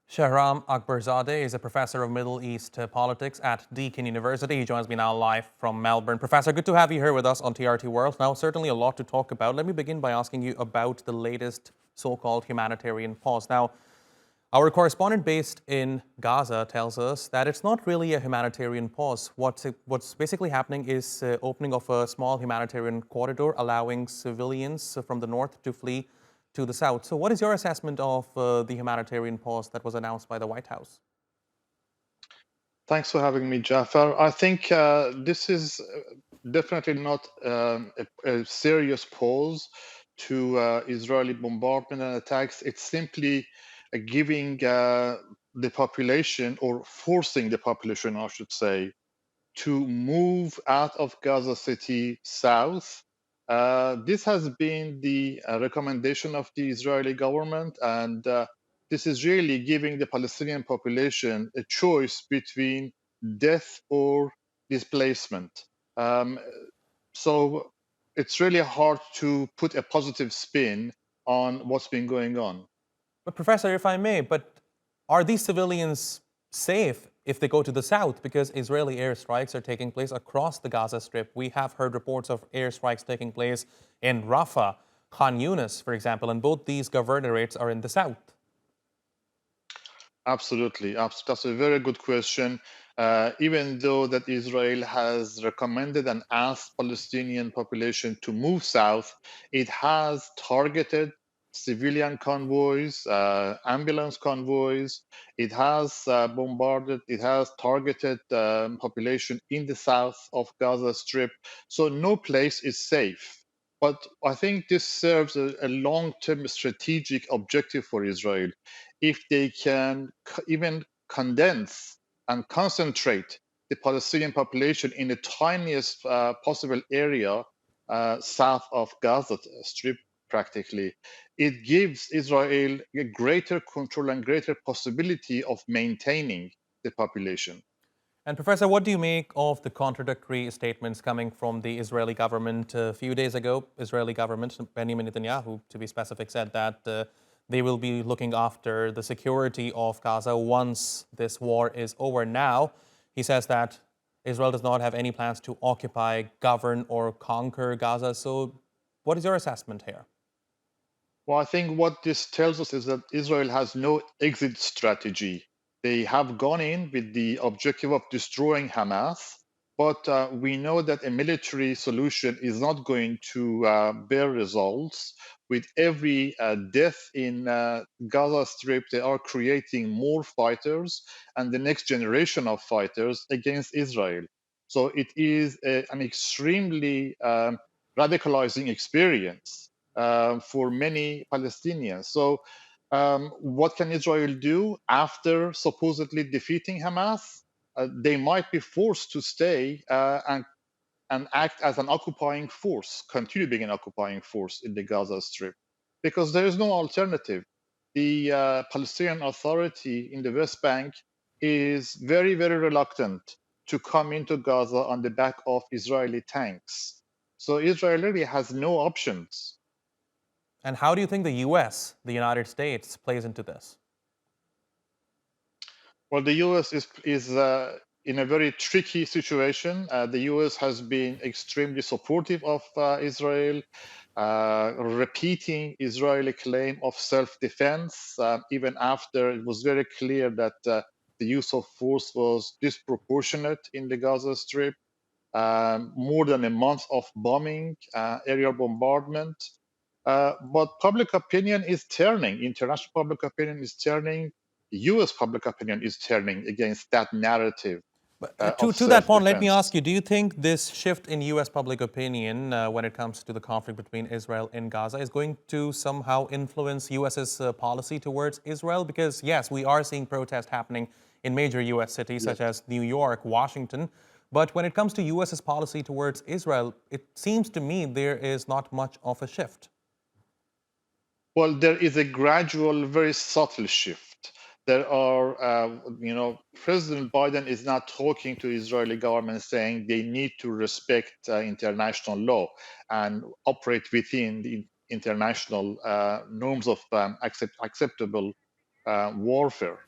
Shahram Akbarzadeh is a professor of Middle East politics at Deakin University. He joins me now live from Melbourne. Professor, good to have you here with us on TRT World. Now, certainly a lot to talk about. Let me begin by asking you about the latest so-called humanitarian pause. Now, our correspondent based in Gaza tells us that it's not really a humanitarian pause. What's basically happening is opening of a small humanitarian corridor, allowing civilians from the north to flee to the south. So what is your assessment of the humanitarian pause that was announced by the White House? Thanks for having me, Jafar. I think this is definitely not a serious pause to Israeli bombardment and attacks. It's simply giving the population, or forcing the population, I should say, to move out of Gaza City south. This has been the recommendation of the Israeli government, and this is really giving the Palestinian population a choice between death or displacement. Um, so it's really hard to put a positive spin on what's been going on. But Professor, if I may, but are these civilians safe if they go to the south? Because Israeli airstrikes are taking place across the Gaza Strip. We have heard reports of airstrikes taking place in Rafah, Khan Yunis, for example, and both these governorates are in the south. Absolutely. That's a very good question. Even though that Israel has recommended and asked Palestinian population to move south, it has targeted civilian convoys, ambulance convoys. It has bombarded, it has targeted population in the south of Gaza Strip. So no place is safe. But I think this serves a long-term strategic objective for Israel if they can even condense and concentrate the Palestinian population in the tiniest possible area south of Gaza Strip, practically, it gives Israel a greater control and greater possibility of maintaining the population. And Professor, what do you make of the contradictory statements coming from the Israeli government a few days ago? Israeli government, Benjamin Netanyahu, to be specific, said that they will be looking after the security of Gaza once this war is over. Now, he says that Israel does not have any plans to occupy, govern, or conquer Gaza. So, what is your assessment here? Well, I think what this tells us is that Israel has no exit strategy. They have gone in with the objective of destroying Hamas, but we know that a military solution is not going to bear results. With every death in Gaza Strip, they are creating more fighters and the next generation of fighters against Israel. So it is an extremely radicalizing experience for many Palestinians. So, what can Israel do after supposedly defeating Hamas? They might be forced to stay and act as an occupying force, continue being an occupying force in the Gaza Strip, because there is no alternative. The Palestinian Authority in the West Bank is very, very reluctant to come into Gaza on the back of Israeli tanks. So Israel really has no options. And how do you think the US, the United States, plays into this? Well, the U.S. is in a very tricky situation. The U.S. has been extremely supportive of Israel, repeating Israeli claim of self-defense, even after it was very clear that the use of force was disproportionate in the Gaza Strip. More than a month of bombing, aerial bombardment. But public opinion is turning. International public opinion is turning. US public opinion is turning against that narrative But of to that point, let me self-defense. ask you, do you think this shift in US public opinion when it comes to the conflict between Israel and Gaza is going to somehow influence US's policy towards Israel? Because, yes, we are seeing protests happening in major US cities Yes. such as New York, Washington. But when it comes to US's policy towards Israel, it seems to me there is not much of a shift. Well, there is a gradual, very subtle shift. There are, President Biden is not talking to Israeli government saying they need to respect international law and operate within the international norms of acceptable warfare.